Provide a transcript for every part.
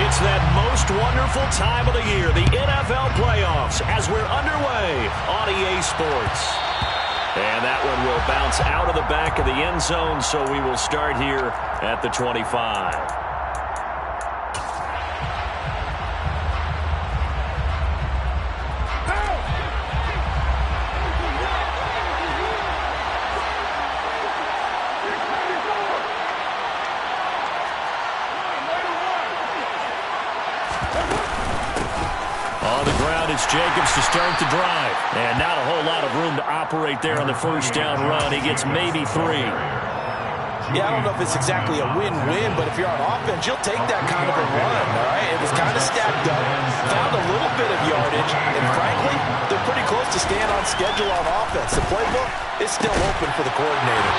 It's that most wonderful time of the year, the NFL playoffs, as we're underway on EA Sports. And that one will bounce out of the back of the end zone, so we will start here at the 25. Jacobs to start the drive. And not a whole lot of room to operate there on the first down run. He gets maybe 3. Yeah, I don't know if it's exactly a win-win, but if you're on offense, you'll take that kind of a run, all right? It was kind of stacked up, found a little bit of yardage, and frankly, they're pretty close to staying on schedule on offense. The playbook is still open for the coordinator.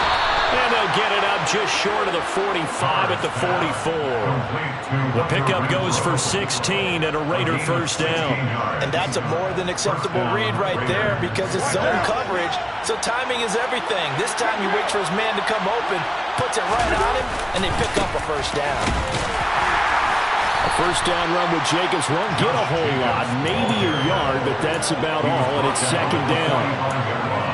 And they'll get it up just short of the 45 at the 44. The pickup goes for 16 and a Raider first down. And that's a more than acceptable read right there because it's zone coverage, so timing is everything. This time he waits for his man to come open, puts it right on him, and they pick up a first down. A first down run with Jacobs won't get a whole lot, maybe a yard, but that's about all, and it's second down.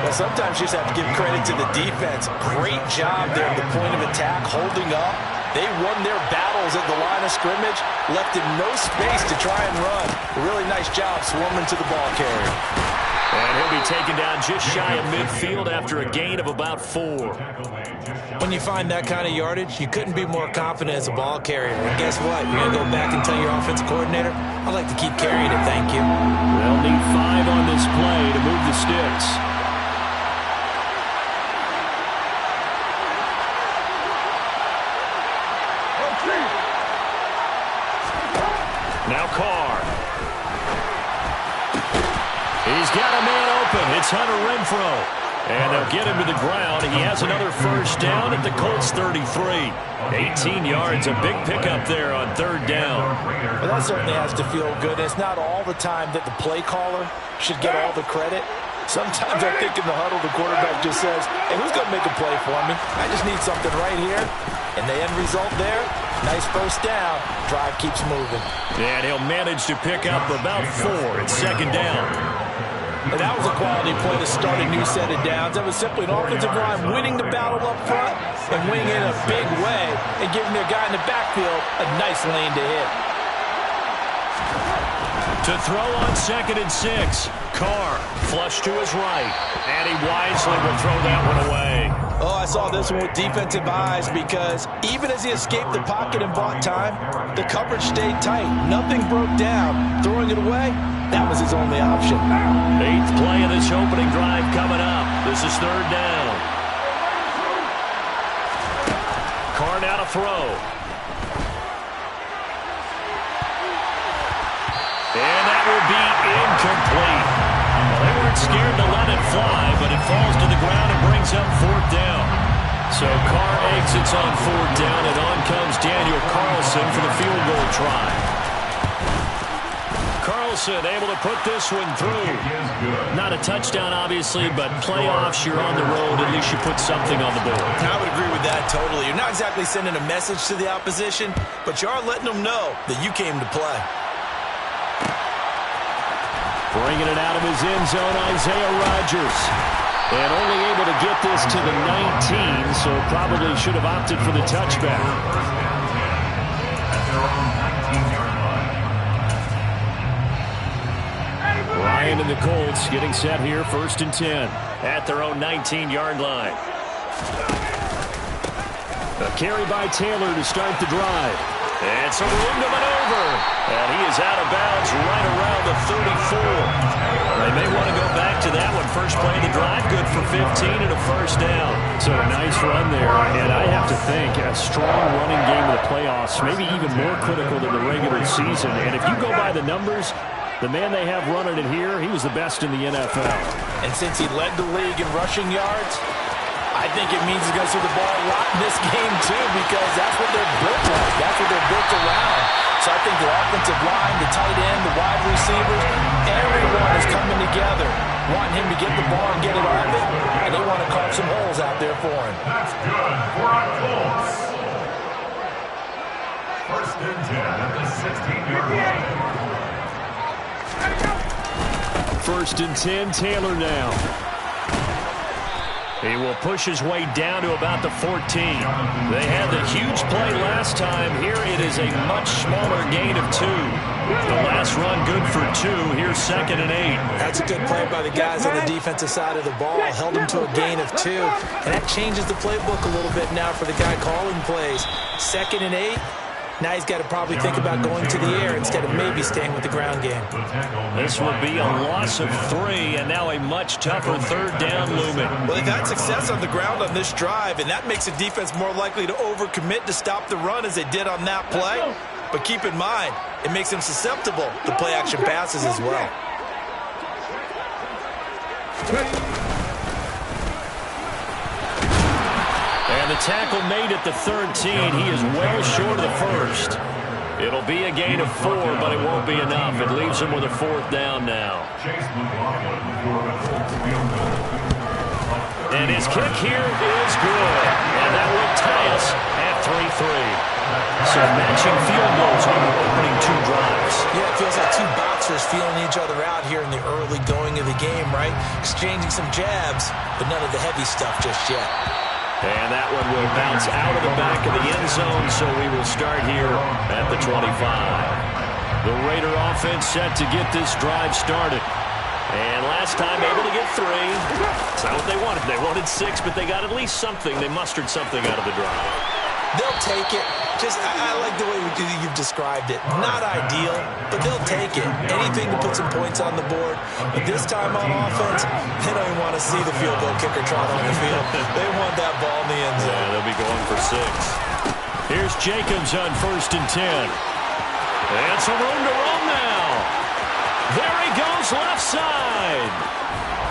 Well, sometimes you just have to give credit to the defense. Great job there at the point of attack, holding up. They won their battles at the line of scrimmage, left him no space to try and run. A really nice job swarming to the ball carrier. And he'll be taken down just shy of midfield after a gain of about 4. When you find that kind of yardage, you couldn't be more confident as a ball carrier. And guess what? You're going to go back and tell your offensive coordinator, I'd like to keep carrying it, thank you. They'll need 5 on this play to move the sticks. Now Carr. He's got a man open. It's Hunter Renfrow. And they'll get him to the ground. He has another first down at the Colts 33. 18 yards, a big pickup there on third down. Well, that certainly has to feel good. It's not all the time that the play caller should get all the credit. Sometimes I think in the huddle, the quarterback just says, hey, who's going to make a play for me? I just need something right here. And the end result there, nice first down. Drive keeps moving. And he'll manage to pick up about 4. It's second down. And that was a quality play to start a new set of downs. That was simply an offensive line winning the battle up front and winning in a big way and giving their guy in the backfield a nice lane to hit. To throw on 2nd and 6. Carr flush to his right. And he wisely will throw that one away. Oh, I saw this one with defensive eyes because even as he escaped the pocket and bought time, the coverage stayed tight. Nothing broke down. Throwing it away, that was his only option. 8th play of this opening drive coming up. This is third down. Carr now to throw. And that will be incomplete. They weren't scared to let it fly, but it falls to the ground and brings up 4th down. So Carr exits on 4th down, and on comes Daniel Carlson for the field goal try. Carlson able to put this one through. Not a touchdown, obviously, but playoffs, you're on the road. At least you put something on the board. I would agree with that totally. You're not exactly sending a message to the opposition, but you are letting them know that you came to play. Bringing it out of his end zone, Isaiah Rodgers. And only able to get this to the 19, so probably should have opted for the touchback. Ryan and the Colts getting set here, 1st and 10 at their own 19-yard line. A carry by Taylor to start the drive. And some room to maneuver. And he is out of bounds right around the 34. They may want to go back to that one. First play of the drive, good for 15 and a first down. So a nice run there. And I have to think a strong running game of the playoffs, maybe even more critical than the regular season. And if you go by the numbers, the man they have running it here, he was the best in the NFL. And since he led the league in rushing yards, I think it means he's going to see the ball a lot in this game, too, because that's what they're built like. That's what they're built around. So I think the offensive line, the tight end, the wide receivers, everyone is coming together, wanting him to get the ball and get it on it, and they want to carve some holes out there for him. That's good for our Colts. First First and 10, Taylor now. He will push his way down to about the 14. They had the huge play last time. Here it is a much smaller gain of 2. The last run good for 2. Here's 2nd and 8. That's a good play by the guys on the defensive side of the ball. Held him to a gain of 2. And that changes the playbook a little bit now for the guy calling plays. 2nd and 8. Now he's got to probably think about going to the air instead of maybe staying with the ground game. This will be a loss of 3, and now a much tougher 3rd down looming. Well, they've had success on the ground on this drive, and that makes the defense more likely to overcommit to stop the run as they did on that play. But keep in mind, it makes them susceptible to play-action passes as well. And the tackle made at the 13. He is well short of the 1st. It'll be a gain of 4, but it won't be enough. It leaves him with a 4th down now. And his kick here is good. And that will tie us at 3-3. So matching field goals on the opening 2 drives. Yeah, it feels like 2 boxers feeling each other out here in the early going of the game, right? Exchanging some jabs, but none of the heavy stuff just yet. And that one will bounce out of the back of the end zone, so we will start here at the 25. The Raider offense set to get this drive started. And last time able to get 3. It's not what they wanted. They wanted 6, but they got at least something. They mustered something out of the drive. They'll take it. I like the way you've described it. Not ideal, but they'll take it. Anything to put some points on the board. But this time on offense, they don't even want to see the field goal kicker trot on the field. They want that ball in the end zone. Yeah, they'll be going for 6. Here's Jacobs on 1st and 10. And some room to run now. There he goes left side.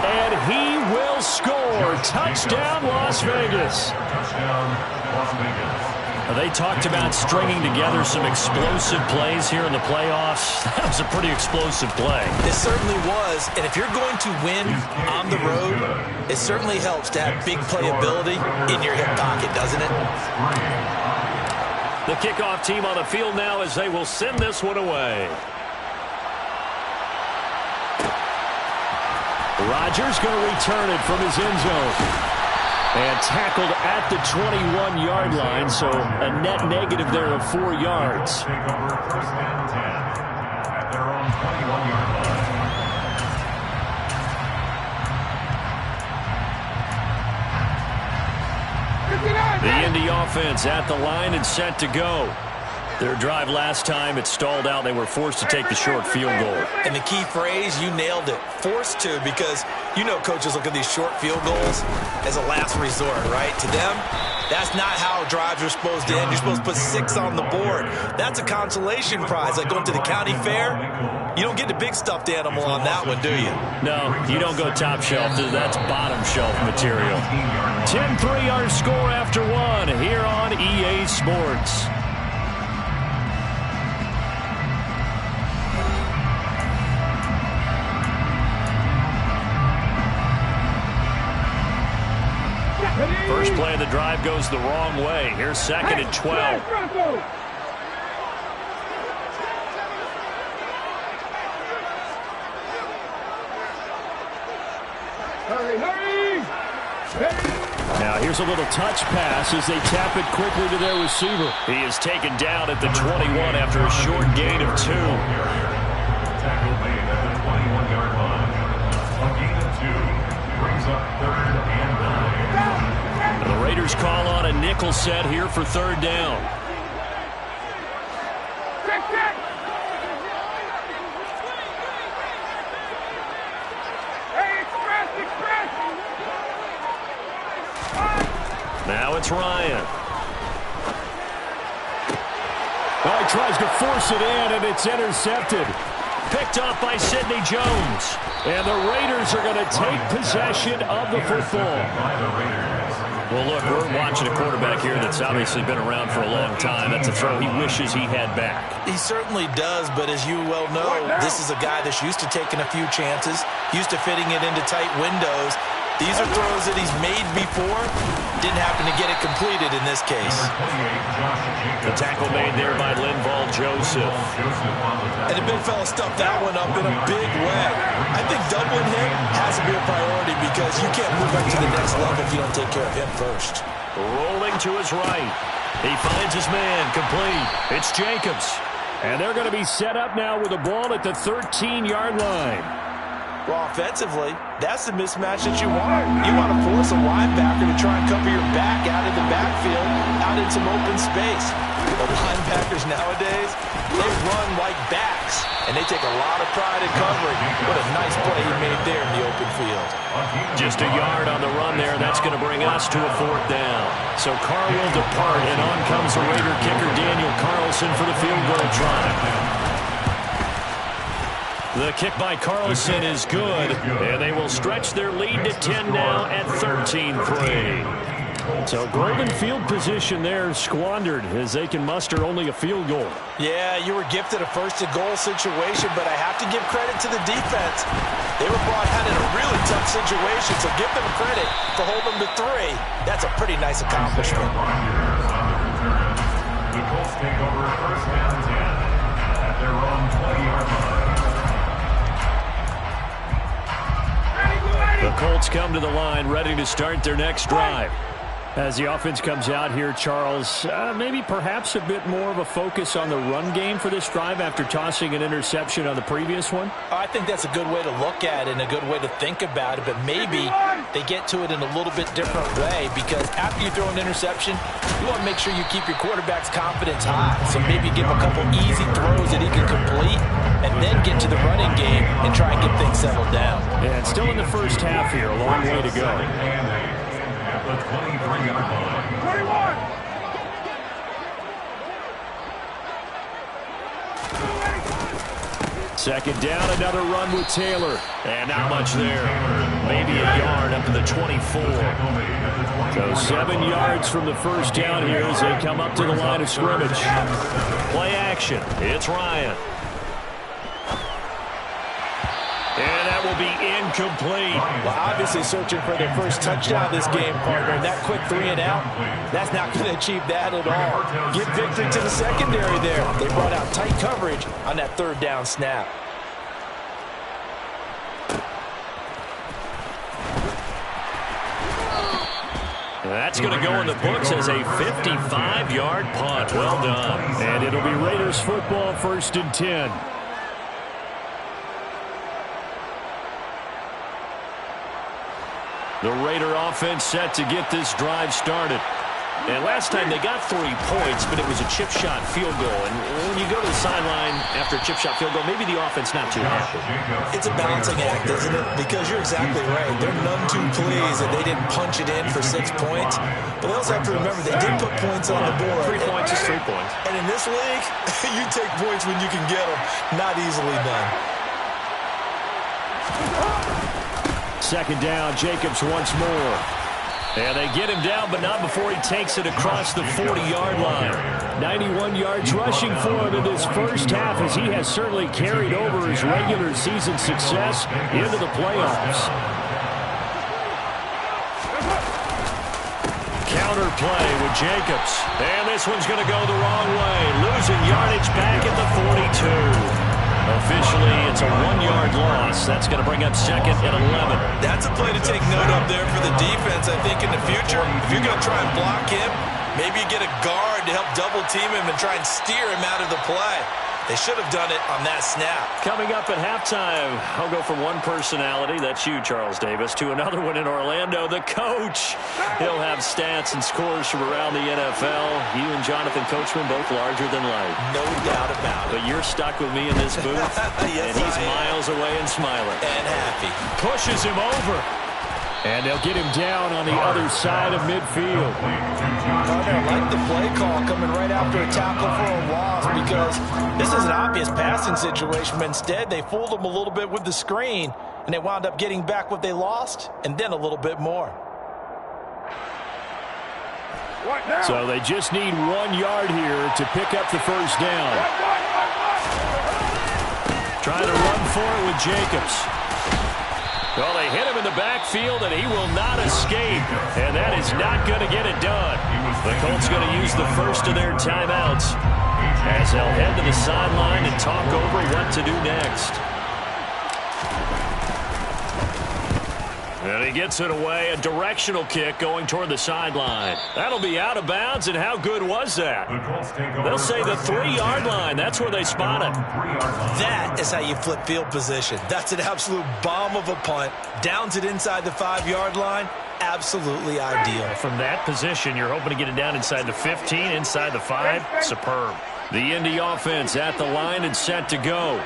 And he will score. Touchdown, Las Vegas. Touchdown, Las Vegas. They talked about stringing together some explosive plays here in the playoffs. That was a pretty explosive play. It certainly was. And if you're going to win on the road, it certainly helps to have big playability in your hip pocket, doesn't it? The kickoff team on the field now as they will send this one away. Rodgers going to return it from his end zone. And tackled at the 21-yard line, so a net negative there of 4 yards. Take over 1st and 10 at their own 21-yard line. The Indy offense at the line and set to go. Their drive last time, it stalled out. They were forced to take the short field goal. And the key phrase, you nailed it, forced to, because you know coaches look at these short field goals as a last resort, right? To them, that's not how drives are supposed to end. You're supposed to put 6 on the board. That's a consolation prize, like going to the county fair. You don't get the big stuffed animal on that one, do you? No, you don't go top shelf. That's bottom shelf material. 10-3 our score after 1 here on EA Sports. First play of the drive goes the wrong way. Here's 2nd and 12. Now here's a little touch pass as they tap it quickly to their receiver. He is taken down at the 21 after a short gain of 2. Tackle made at the 21-yard line. A gain of 2 brings up 3rd and 9. The Raiders call on a nickel set here for 3rd down. Now it's Ryan. Oh, he tries to force it in, and it's intercepted. Picked up by Sidney Jones. And the Raiders are going to take possession of the football. Well, look, we're watching a quarterback here that's obviously been around for a long time. That's a throw he wishes he had back. He certainly does, but as you well know, this is a guy that's used to taking a few chances, used to fitting it into tight windows. These are throws that he's made before. Didn't happen to get it completed in this case. The tackle made there by Linval Joseph. And the big fella stuffed that one up in a big way. I think doubling him has to be a priority because you can't move up to the next level if you don't take care of him first. Rolling to his right. He finds his man, complete. It's Jacobs. And they're going to be set up now with the ball at the 13-yard line. Well, offensively, that's the mismatch that you want. You want to force a linebacker to try and cover your back out of the backfield, out in some open space. The linebackers nowadays, they run like backs, and they take a lot of pride in covering. What a nice play he made there in the open field. Just a yard on the run there. That's going to bring us to a 4th down. So Carr will depart, and on comes the Raider kicker Daniel Carlson for the field goal try. The kick by Carlson is good, and they will stretch their lead to 10 now at 13-3. So golden field position there squandered as they can muster only a field goal. Yeah, you were gifted a first-and-goal situation, but I have to give credit to the defense. They were brought out in a really tough situation, so give them credit for holding them to 3. That's a pretty nice accomplishment. The Colts take over 1st and 10 at their own 20-yard line. The Colts come to the line, ready to start their next drive. As the offense comes out here, Charles, maybe perhaps a bit more of a focus on the run game for this drive after tossing an interception on the previous one? I think that's a good way to look at it and a good way to think about it, but maybe they get to it in a little bit different way because after you throw an interception, you want to make sure you keep your quarterback's confidence high. So maybe give a couple easy throws that he can complete and then get to the running game and try and get things settled down. Yeah, it's still in the first half here, a long way to go. The 23-yard line. 21! Second down, another run with Taylor. And not much there. Maybe a yard up to the 24. So 7 yards from the first down here as they come up to the line of scrimmage. Play action. It's Ryan. And that will be incomplete. Well, obviously searching for their first touchdown this game, partner. And that quick 3 and out, that's not going to achieve that at all. Give victory to the secondary there. They brought out tight coverage on that 3rd down snap. That's going to go in the books as a 55-yard punt. Well done. And it'll be Raiders football, 1st and 10. The Raider offense set to get this drive started. And last time they got 3 points, but it was a chip shot field goal. And when you go to the sideline after a chip shot field goal, maybe the offense not too happy. It's a balancing act, isn't it? Because you're exactly right. They're none too pleased that they didn't punch it in for 6 points. But they also have to remember they did put points on the board. 3 points is 3 points. And in this league, you take points when you can get them. Not easily done. Second down, Jacobs once more. And they get him down, but not before he takes it across the 40-yard line. 91 yards rushing for him in this first half as he has certainly carried over his regular season success into the playoffs. Counter play with Jacobs. And this one's going to go the wrong way. Losing yardage back at the 42. Officially, it's a 1-yard loss. That's going to bring up 2nd and 11. That's a play to take note of there for the defense, I think, in the future. If you're going to try and block him, maybe you get a guard to help double-team him and try and steer him out of the play. They should have done it on that snap. Coming up at halftime, I'll go from one personality, that's you, Charles Davis, to another one in Orlando, the coach. He'll have stats and scores from around the NFL. You and Jonathan Coachman, both larger than life. No doubt about it. But you're stuck with me in this booth, yes, and he's miles away and smiling. And happy. Pushes him over. And they'll get him down on the other side of midfield. I like the play call coming right after a tackle for a loss because this is an obvious passing situation, but instead they fooled him a little bit with the screen, and they wound up getting back what they lost and then a little bit more. So they just need 1 yard here to pick up the first down. Trying to run for it with Jacobs. Well, they hit him in the backfield, and he will not escape. And that is not going to get it done. The Colts going to use the first of their timeouts as they'll head to the sideline and talk over what to do next. And he gets it away, a directional kick going toward the sideline. That'll be out of bounds, and how good was that? They'll say the 3-yard line. That's where they spot it. That is how you flip field position. That's an absolute bomb of a punt. Downs it inside the 5-yard line. Absolutely ideal. From that position, you're hoping to get it down inside the 15, inside the 5. Superb. The Indy offense at the line and set to go.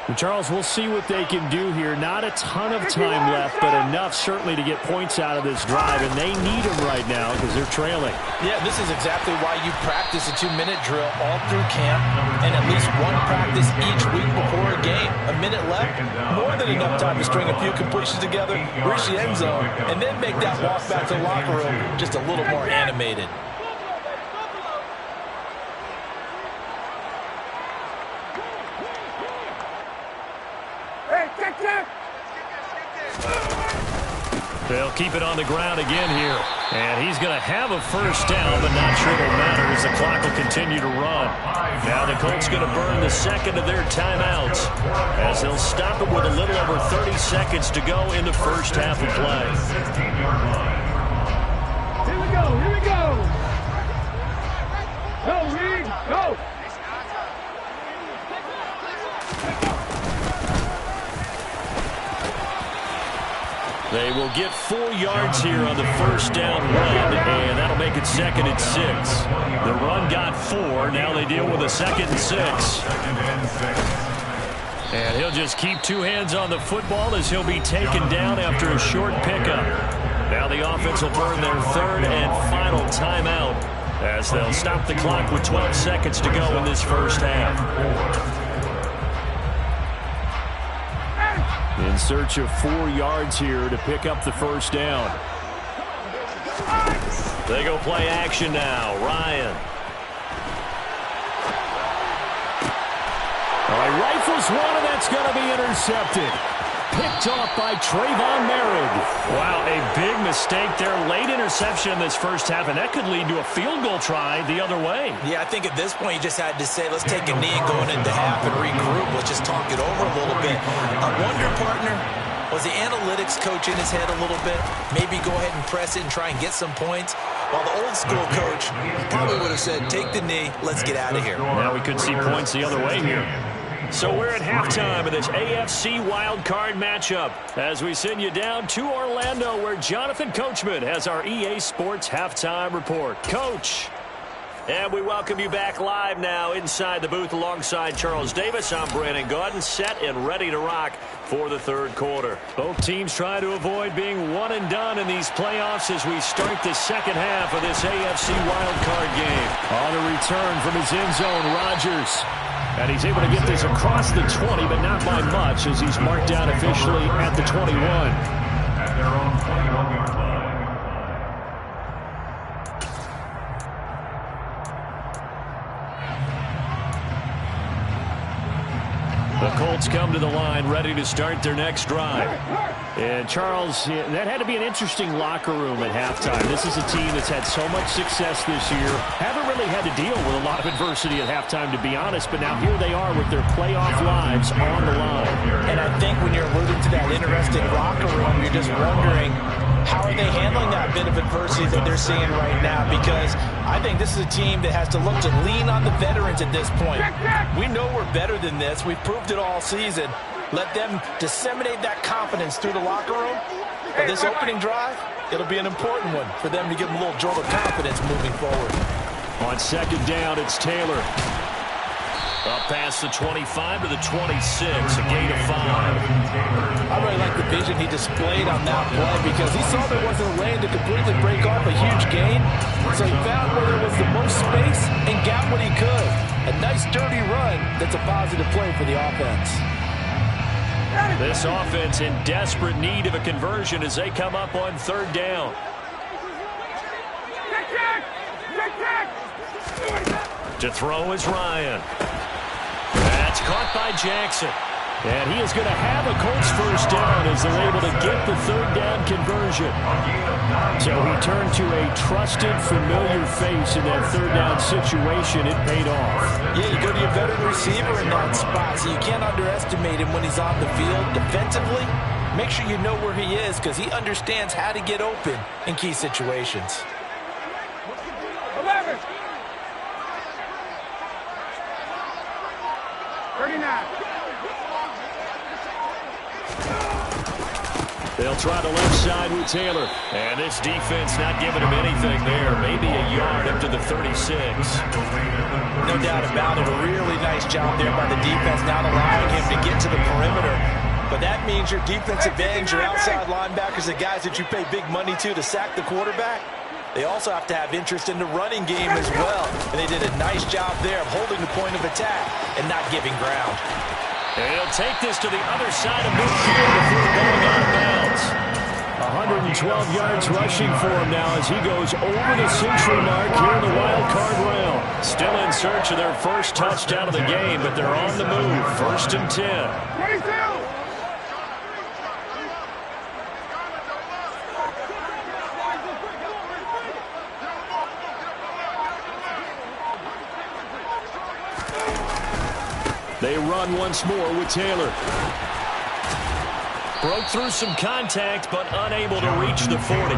And Charles, we'll see what they can do here. Not a ton of time left, but enough certainly to get points out of this drive, and they need them right now because they're trailing. Yeah, this is exactly why you practice a 2-minute drill all through camp and at least one practice each week before a game. A minute left, more than enough time to string a few completions together, reach the end zone, and then make that walk back to the locker room just a little more animated. They'll keep it on the ground again here. And he's going to have a first down, but not sure it'll matter as the clock will continue to run. Now the Colts going to burn the second of their timeouts as they'll stop it with a little over 30 seconds to go in the first half of play. Here we go, here we go. Go, Reed, go. They will get 4 yards here on the first down run, and that'll make it 2nd and 6. The run got 4. Now they deal with a 2nd and 6. And he'll just keep 2 hands on the football as he'll be taken down after a short pickup. Now the offense will burn their 3rd and final timeout as they'll stop the clock with 12 seconds to go in this first half. In search of 4 yards here to pick up the first down. They go play action now. Ryan. All right, rifles one, and that's going to be intercepted. Picked off by Trayvon Merritt. Wow, a big mistake there. Late interception in this first half, and that could lead to a field goal try the other way. Yeah, I think at this point you just had to say, let's take a knee going into half and regroup. Let's just talk it over a little bit. I wonder, partner, was the analytics coach in his head a little bit? Maybe go ahead and press it and try and get some points? While the old school coach probably would have said, take the knee, let's get out of here. Now we could see points the other way here. So we're at halftime of this AFC wildcard matchup as we send you down to Orlando where Jonathan Coachman has our EA Sports halftime report. Coach. And we welcome you back live now inside the booth alongside Charles Davis. I'm Brandon Gaudin, set and ready to rock for the 3rd quarter. Both teams try to avoid being one and done in these playoffs as we start the second half of this AFC wildcard game. On a return from his end zone, Rodgers. And he's able to get this across the 20, but not by much as he's marked down officially at the 21. At their own 21-yard line. The Colts come to the line ready to start their next drive. And Charles, that had to be an interesting locker room at halftime. This is a team that's had so much success this year. Haven't really had to deal with a lot of adversity at halftime, to be honest. But now here they are with their playoff lives on the line. And I think when you're alluding to that interesting locker room, you're just wondering, how are they handling that bit of adversity that they're seeing right now? Because I think this is a team that has to look to lean on the veterans at this point. We know we're better than this. We've proved it all season. Let them disseminate that confidence through the locker room. But this opening drive, it'll be an important one for them to give them a little jolt of confidence moving forward. On 2nd down, it's Taylor. Up past the 25 to the 26, a gain of 5. I really like the vision he displayed on that play because he saw there wasn't a lane to completely break off a huge gain. So he found where there was the most space and got what he could. A nice dirty run that's a positive play for the offense. This offense in desperate need of a conversion as they come up on 3rd down. To throw is Ryan. That's caught by Jackson. And he is going to have a Colts first down as they're able to get the third down conversion. So he turned to a trusted, familiar face in that third down situation. It paid off. Yeah, you go to your veteran receiver in that spot, so you can't underestimate him when he's on the field defensively. Make sure you know where he is because he understands how to get open in key situations. 11. 39. They'll try the left side with Taylor. And this defense not giving him anything there. Maybe a yard up to the 36. No doubt about it. A really nice job there by the defense, not allowing him to get to the perimeter. But that means your defensive ends, your outside linebackers, the guys that you pay big money to sack the quarterback, they also have to have interest in the running game as well. And they did a nice job there of holding the point of attack and not giving ground. And he'll take this to the other side of midfield before going out of bounds. 112 yards rushing for him now as he goes over the century mark here in the wild card round. Still in search of their first touchdown of the game, but they're on the move. 1st and 10. 22. They run once more with Taylor. Broke through some contact, but unable to reach the 40.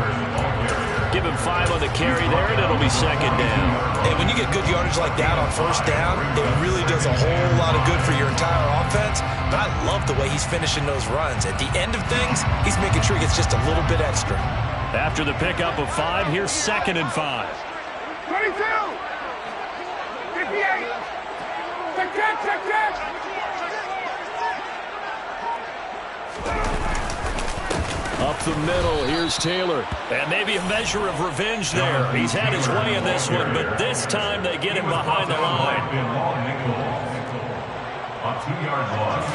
Give him 5 on the carry there, and it'll be 2nd down. And when you get good yardage like that on 1st down, it really does a whole lot of good for your entire offense. But I love the way he's finishing those runs. At the end of things, he's making sure he gets just a little bit extra. After the pickup of 5, here's 2nd and 5. 22. 58. Check. Up the middle, here's Taylor. And maybe a measure of revenge there. He's had his way in this one, but this time they get him behind the line. A 2-yard loss.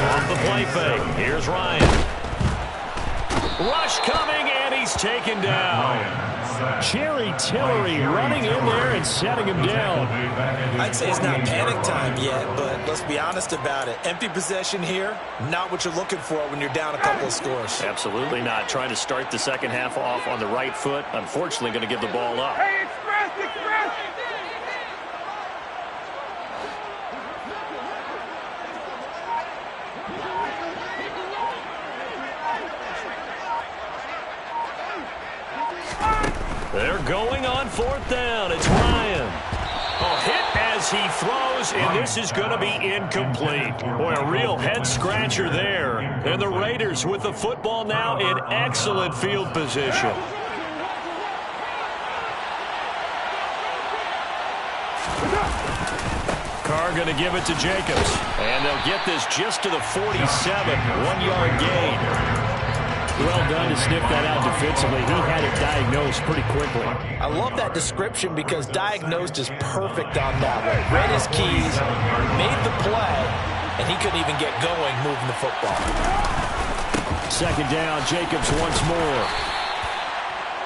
Off the play fake. Here's Ryan. Rush coming, and he's taken down. Jerry Tillery running in there and setting him down. I'd say it's not panic time yet, but let's be honest about it. Empty possession here, not what you're looking for when you're down a couple of scores. Absolutely not. Trying to start the second half off on the right foot. Unfortunately, going to give the ball up. Hey, express. They're going on 4th down. It's Ryan. A hit as he throws, and this is going to be incomplete. Boy, a real head-scratcher there. And the Raiders with the football now in excellent field position. Carr going to give it to Jacobs. And they'll get this just to the 47. 1-yard gain. Well done to sniff that out defensively. He had it diagnosed pretty quickly. I love that description because diagnosed is perfect on that one. Read his keys, made the play, and he couldn't even get going moving the football. 2nd down, Jacobs once more.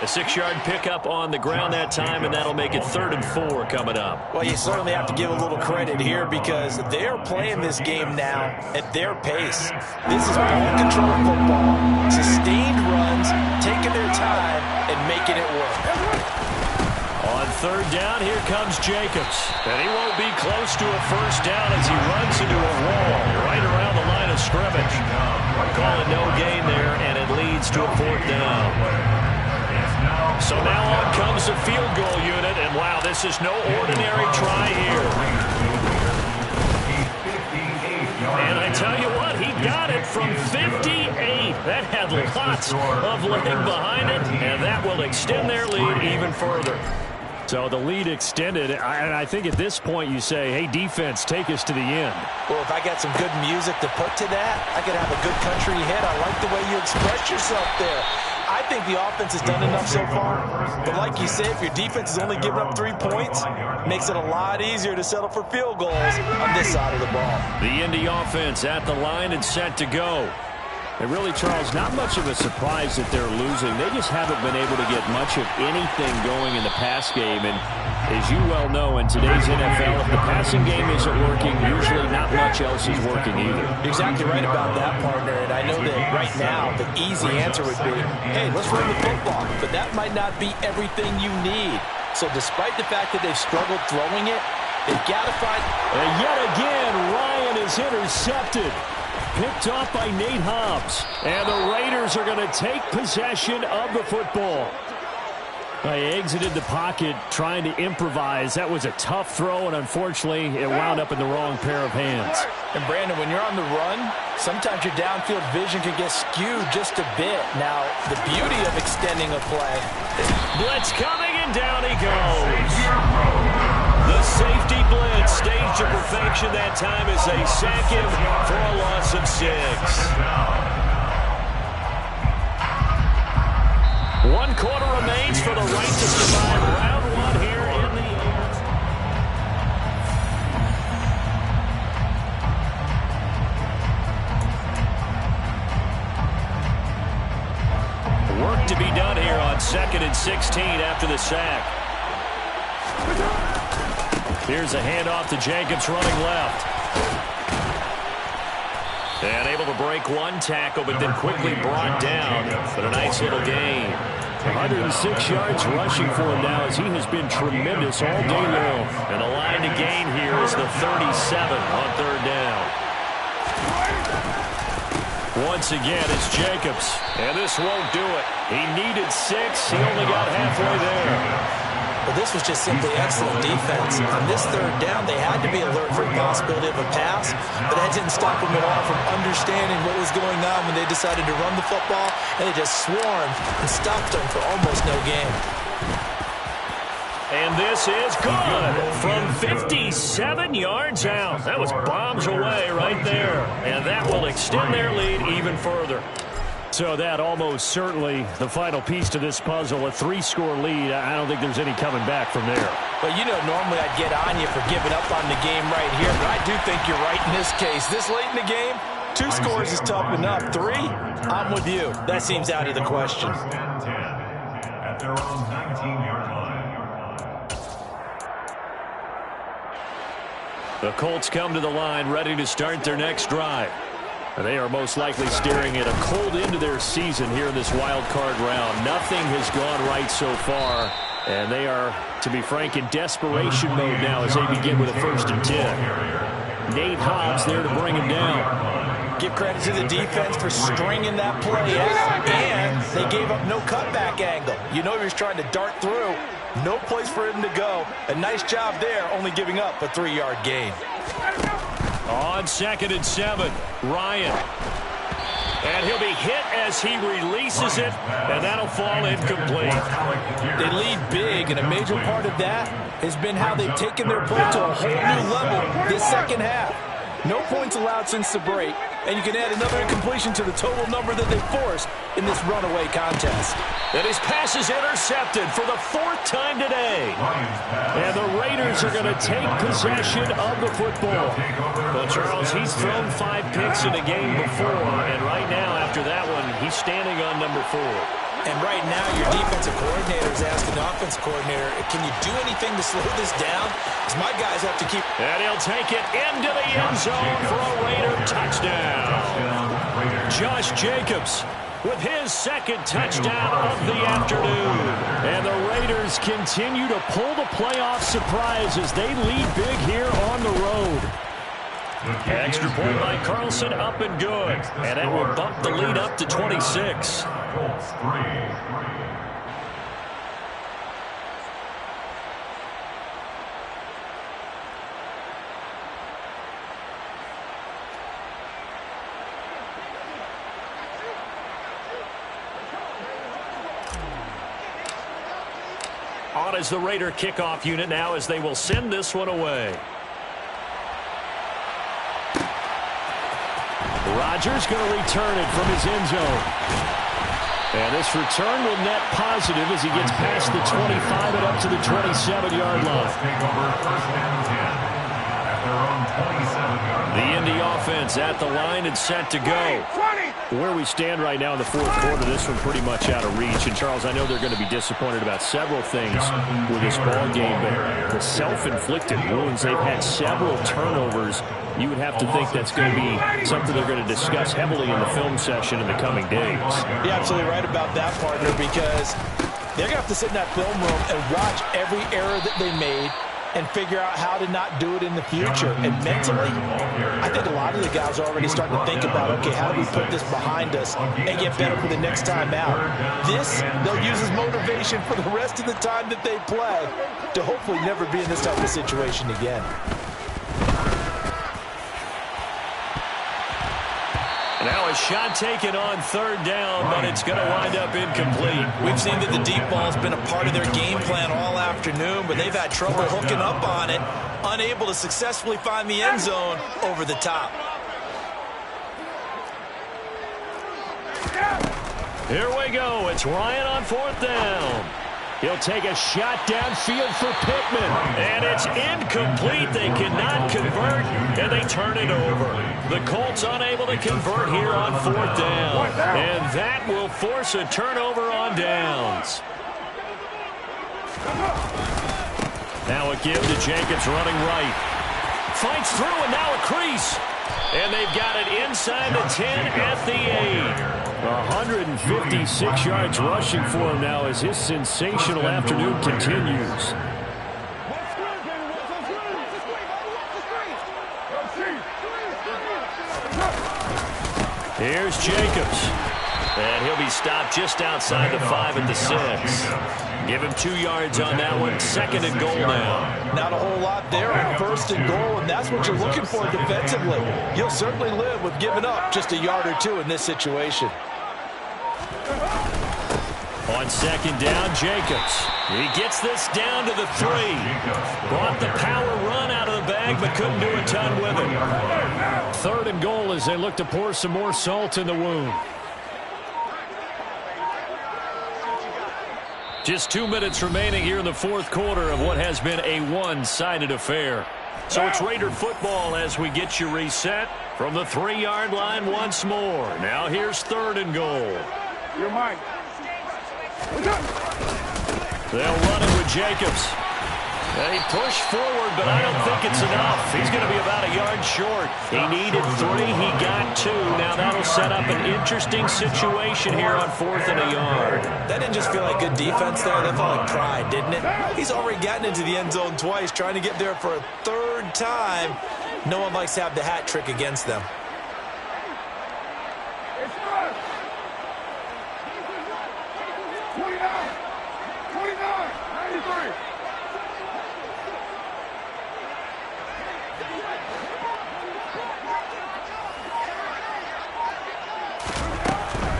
A 6-yard pickup on the ground that time, and that'll make it 3rd and 4 coming up. Well, you certainly have to give a little credit here because they're playing this game now at their pace. This is ball control football, sustained runs, taking their time, and making it work. On 3rd down, here comes Jacobs. And he won't be close to a first down as he runs into a wall right around the line of scrimmage. Call it no gain there, and it leads to a 4th down. So now on comes the field goal unit, and wow, this is no ordinary try here. And I tell you what, he got it from 58. That had lots of leg behind it, and that will extend their lead even further. So the lead extended, and I think at this point you say, hey, defense, take us to the end. Well, if I got some good music to put to that, I could have a good country hit. I like the way you express yourself there. I think the offense has done enough so far. But like you say, if your defense is only giving up 3 points, makes it a lot easier to settle for field goals on this side of the ball. The Indy offense at the line and set to go. And really, Charles, not much of a surprise that they're losing. They just haven't been able to get much of anything going in the pass game. And As you well know, in today's NFL, if the passing game isn't working, usually not much else is working either. You're exactly right about that, partner. And I know that right now the easy answer would be, hey, let's run the football. But that might not be everything you need. So despite the fact that they've struggled throwing it, they've got to find... And yet again, Ryan is intercepted. Picked off by Nate Hobbs. And the Raiders are going to take possession of the football. They exited the pocket trying to improvise. That was a tough throw, and unfortunately, it wound up in the wrong pair of hands. And, Brandon, when you're on the run, sometimes your downfield vision can get skewed just a bit. Now, the beauty of extending a play. Blitz coming, and down he goes. The safety blitz staged to perfection that time as they sack him for a loss of 6. 1 quarter remains for the right to survive round 1 here in the work to be done here on 2nd and 16 after the sack. Here's a handoff to Jacobs running left. And able to break 1 tackle, but then quickly brought down. But a nice little gain. 106 yards rushing for him now as he has been tremendous all day long. And the line to gain here is the 37 on 3rd down. Once again, it's Jacobs. And this won't do it. He needed 6. He only got halfway there. But this was just simply excellent defense. On this 3rd down, they had to be alert for the possibility of a pass, but that didn't stop them at all from understanding what was going on when they decided to run the football, and they just swarmed and stopped them for almost no gain. And this is good from 57 yards out. That was bombs away right there. And that will extend their lead even further. So that almost certainly the final piece to this puzzle, a 3-score lead. I don't think there's any coming back from there. But, you know, normally I'd get on you for giving up on the game right here, but I do think you're right in this case. This late in the game, 2 scores is tough enough. 3, I'm with you. That seems out of the question. At their own 19-yard line. The Colts come to the line ready to start their next drive. And they are most likely staring at a cold end to their season here in this wild card round. Nothing has gone right so far, and they are, to be frank, in desperation mode now as they begin with a 1st and 10. Nate Hobbs there to bring him down. Give credit to the defense for stringing that play out, and they gave up no cutback angle. You know he was trying to dart through. No place for him to go. A nice job there, only giving up a 3-yard gain. On 2nd and 7, Ryan. And he'll be hit as he releases it, and that'll fall incomplete. They lead big, and a major part of that has been how they've taken their play to a whole new level this second half. No points allowed since the break, and you can add another incompletion to the total number that they forced in this runaway contest. And his pass is intercepted for the 4th time today. And the Raiders are going to take possession of the football. Well, Charles, he's thrown 5 picks in a game before, and right now, after that one, he's standing on number 4. And right now, your defensive coordinator is asking the offensive coordinator, can you do anything to slow this down? Because my guys have to keep... And he'll take it into the end zone for a Raider touchdown. Josh Jacobs with his 2nd touchdown of the afternoon. And the Raiders continue to pull the playoff surprise as they lead big here on the road. Extra point by Carlson, up and good. And that will bump the lead up to 26. On is the Raider kickoff unit now as they will send this one away. Rodgers going to return it from his end zone. And this return will net positive as he gets past the 25 and up to the 27-yard line. The Indy offense at the line and set to go. Where we stand right now in the fourth quarter, this one pretty much out of reach. And, Charles, I know they're going to be disappointed about several things with this ball game, but the self-inflicted wounds, they've had several turnovers. You would have to think that's going to be something they're going to discuss heavily in the film session in the coming days. You're absolutely right about that, partner, because they're going to have to sit in that film room and watch every error that they made and figure out how to not do it in the future. And mentally, I think a lot of the guys are already starting to think about, okay, how do we put this behind us and get better for the next time out? This, they'll use as motivation for the rest of the time that they play to hopefully never be in this type of situation again. Now a shot taken on third down, but it's going to wind up incomplete. We've seen that the deep ball's been a part of their game plan all afternoon, but they've had trouble hooking up on it, unable to successfully find the end zone over the top. Here we go. It's Ryan on fourth down. He'll take a shot downfield for Pittman. And it's incomplete. They cannot convert, and they turn it over. The Colts unable to convert here on fourth down. And that will force a turnover on downs. Now a give to Jacobs running right. Fights through, and now a crease. And they've got it inside the 10 at the 8. 156 yards rushing for him now as his sensational afternoon continues. Here's Jacobs. And he'll be stopped just outside the 5 at the 6. Give him 2 yards on that one. Second and goal now. Not a whole lot there on first and goal, and that's what you're looking for defensively. You'll certainly live with giving up just a yard or two in this situation. On second down, Jacobs. He gets this down to the 3. Brought the power run out of the bag, but couldn't do a ton with it. Third and goal as they look to pour some more salt in the wound. Just 2 minutes remaining here in the fourth quarter of what has been a one-sided affair. So it's Raider football as we get you reset from the 3-yard line once more. Now here's third and goal. You're mine. They'll run it with Jacobs. They push forward, but I don't think it's enough. He's going to be about a yard short. He needed 3. He got 2. Now that'll set up an interesting situation here on fourth and a yard. That didn't just feel like good defense there. That felt like pride, didn't it? He's already gotten into the end zone twice, trying to get there for a third time. No one likes to have the hat trick against them.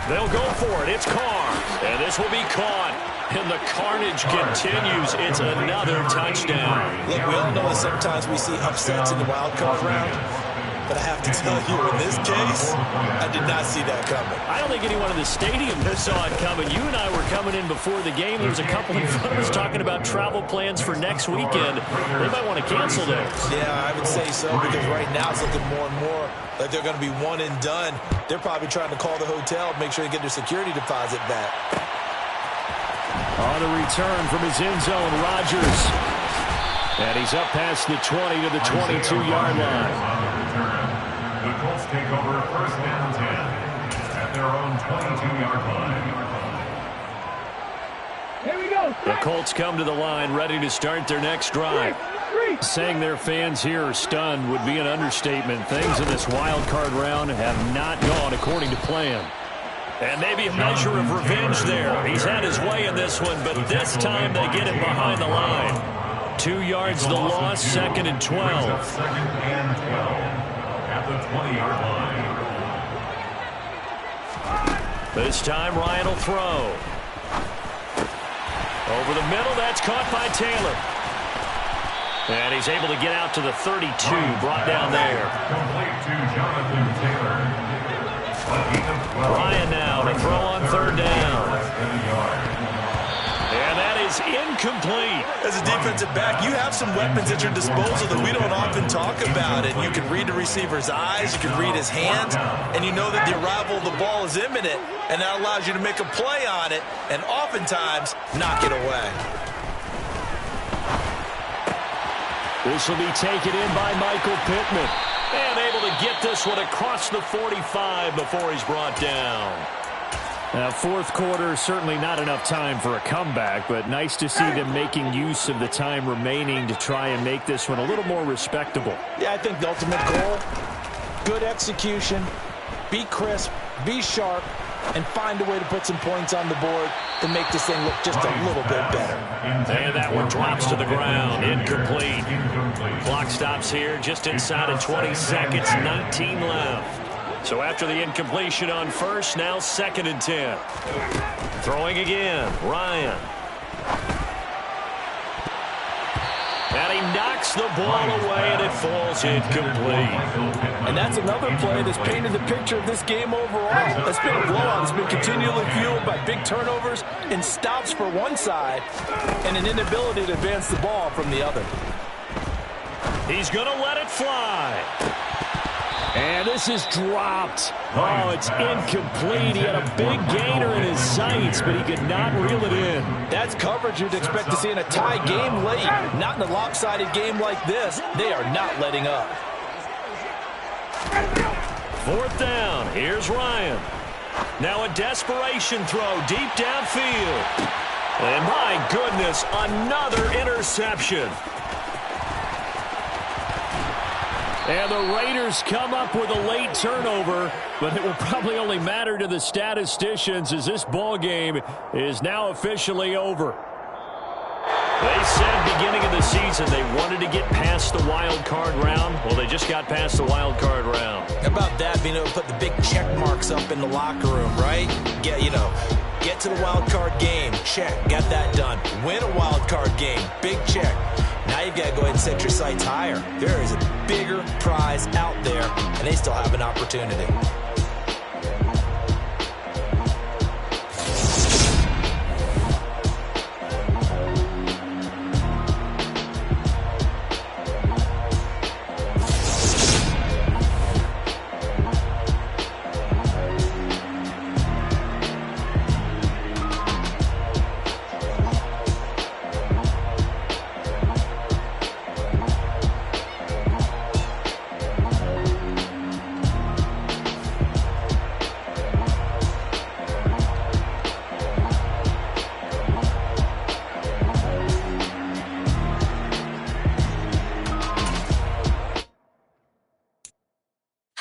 They'll go for it. It's Carr. And this will be caught. And the carnage continues. It's another touchdown. Look, we all know that sometimes we see upsets in the wild card round. But I have to tell you, in this case, I did not see that coming. I don't think anyone in the stadium saw it coming. You and I were coming in before the game. There was a couple in front of us talking about travel plans for next weekend. They might want to cancel those. Yeah, I would say so, because right now it's looking more and more like they're going to be one and done. They're probably trying to call the hotel, make sure they get their security deposit back. On the return from his end zone, Rodgers. And he's up past the 20 to the 22-yard line. The Colts take over first down 10 at their own 22-yard line. Here we go. The Colts come to the line ready to start their next drive. Saying their fans here are stunned would be an understatement. Things in this wild card round have not gone according to plan. And maybe a measure of revenge there. He's had his way in this one, but this time they get it behind the line. 2 yards the loss, second and 12. Second and 12 at the 20-yard line. This time Ryan will throw. Over the middle, that's caught by Taylor. And he's able to get out to the 32, brought down there. Complete to Jonathan Taylor. Ryan now to throw on third down. And that is incomplete. As a defensive back, you have some weapons at your disposal that we don't often talk about. And you can read the receiver's eyes, you can read his hands, and you know that the arrival of the ball is imminent, and that allows you to make a play on it and oftentimes knock it away. This will be taken in by Michael Pittman. And able to get this one across the 45 before he's brought down. Now, fourth quarter, certainly not enough time for a comeback, but nice to see them making use of the time remaining to try and make this one a little more respectable. Yeah, I think the ultimate goal, good execution, be crisp, be sharp, and find a way to put some points on the board to make this thing look just a little bit better. And that one drops to the ground. Incomplete. Clock stops here just inside of 20 seconds, 19 left. So after the incompletion on first, now 2nd and 10. Throwing again, Ryan. And he knocks the ball away, and it falls incomplete. And that's another play that's painted the picture of this game overall. It's been a blowout. It's been continually fueled by big turnovers and stops for one side and an inability to advance the ball from the other. He's going to let it fly. And this is dropped. Oh, it's incomplete. He had a big gainer in his sights, but he could not reel it in. That's coverage you'd expect to see in a tie game late. Not in a lopsided game like this. They are not letting up. 4th down. Here's Ryan. Now a desperation throw deep downfield. And my goodness, another interception. And the Raiders come up with a late turnover, but it will probably only matter to the statisticians as this ball game is now officially over. They said beginning of the season they wanted to get past the wild card round. Well, they just got past the wild card round. How about that, being able to put the big check marks up in the locker room, right? Get to the wild card game, check, got that done. Win a wild card game, big check. Now you've got to go ahead and set your sights higher. There is a bigger prize out there, and they still have an opportunity.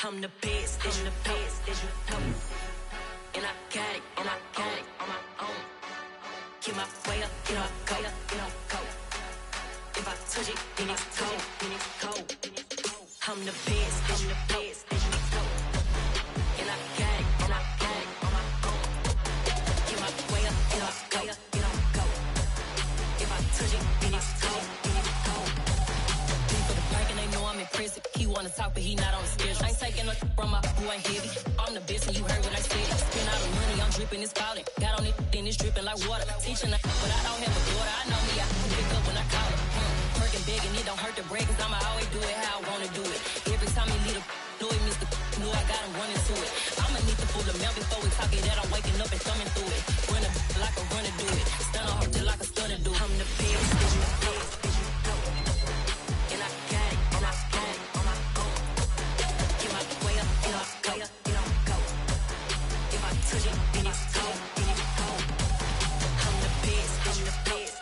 I'm the best, and the best, as you know. And I got it, and I got it on my own. Keep my way up, get up, go, go. If I touch it, then it's cold, I'm the best, and the best, as you know. And I got it, and I got it on my own. Keep my way up, get up, go. If I touch it, then it's cold, For the park and they know I'm impressive. He wanna talk, but he not on the schedule. I ain't taking no from my who ain't heavy. I'm the best, and you heard what I said. Spend all the money, I'm dripping, it's falling. Got on it, then it's dripping like water. Teaching, but I don't have a daughter. I know me, I can pick up when I call it. Perking big, and it don't hurt to break, cause I'ma always do it how I wanna do it. Every time he lead a know it, Mr. Know I got him running to it. I'ma need to pull the mail before we talk it. That I'm waking up and thumbing through it. Run a like a runner do it. Stun on her just like a stunner do. I'm the best, as you know. And I got it, and I got it on my own. Get my way up, get up, go. If I touch it, then it's cold, I'm the best, as you know.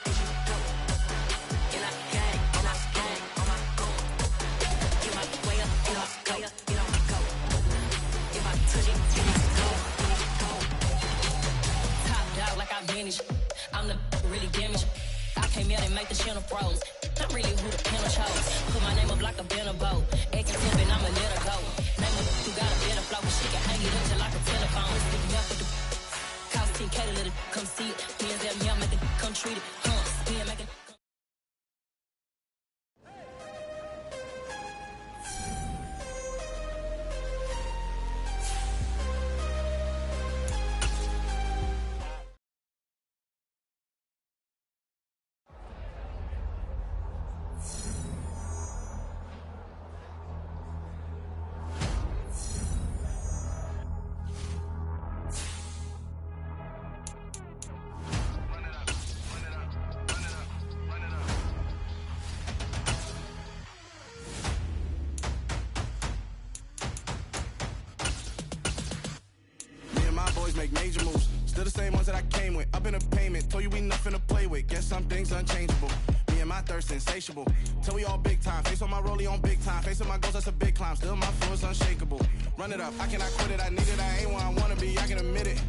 always make major moves. Still the same ones that I came with. Up in a payment, told you we nothing to play with. Guess some things unchangeable. Me and my thirst insatiable. Till we all big time. Face on my rollie on big time. Facing my goals, that's a big climb. Still my flow is unshakable. Run it up, I cannot quit it. I need it, I ain't where I wanna be, I can admit it.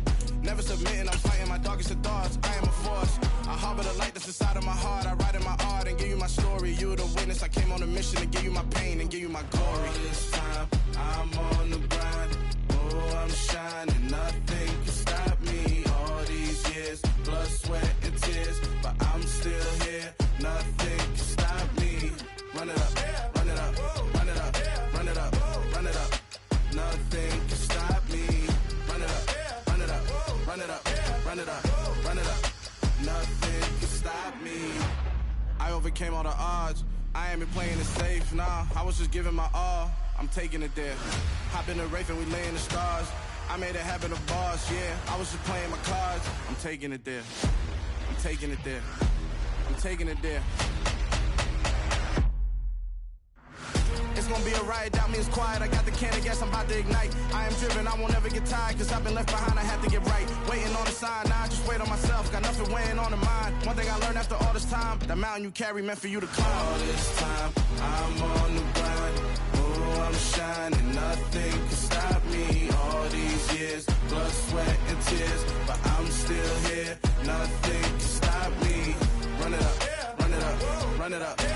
Never submitting, I'm fighting my darkest of thoughts. I am a force. I harbor the light that's inside of my heart. I write in my art and give you my story. You the witness, I came on a mission to give you my pain and give you my glory. All this time, I'm on the grind. Oh, I'm shining, nothing can stop me. All these years, blood, sweat, and tears, but I'm still here. Nothing can stop me. Run it up, run it up, run it up, run it up, run it up. Nothing can stop me. Run it up, run it up, run it up, run it up, run it up. Nothing can stop me. I overcame all the odds. I ain't been playing it safe, nah. I was just giving my all. I'm taking it there. Hop in the Wraith and we lay in the stars. I made it happen, the boss, yeah. I was just playing my cards. I'm taking it there. I'm taking it there. I'm taking it there. It's gonna be a riot, doubt me, it's quiet. I got the can of gas, I'm about to ignite. I am driven, I won't ever get tired, cause I've been left behind, I have to get right. Waiting on the sign, now I just wait on myself. Got nothing weighing on the mind. One thing I learned after all this time, the mountain you carry meant for you to climb. All this time, I'm on the grind. Oh, I'm shining, nothing can stop me. All these years, blood, sweat, and tears, but I'm still here. Nothing can stop me. Run it up, run it up, run it up.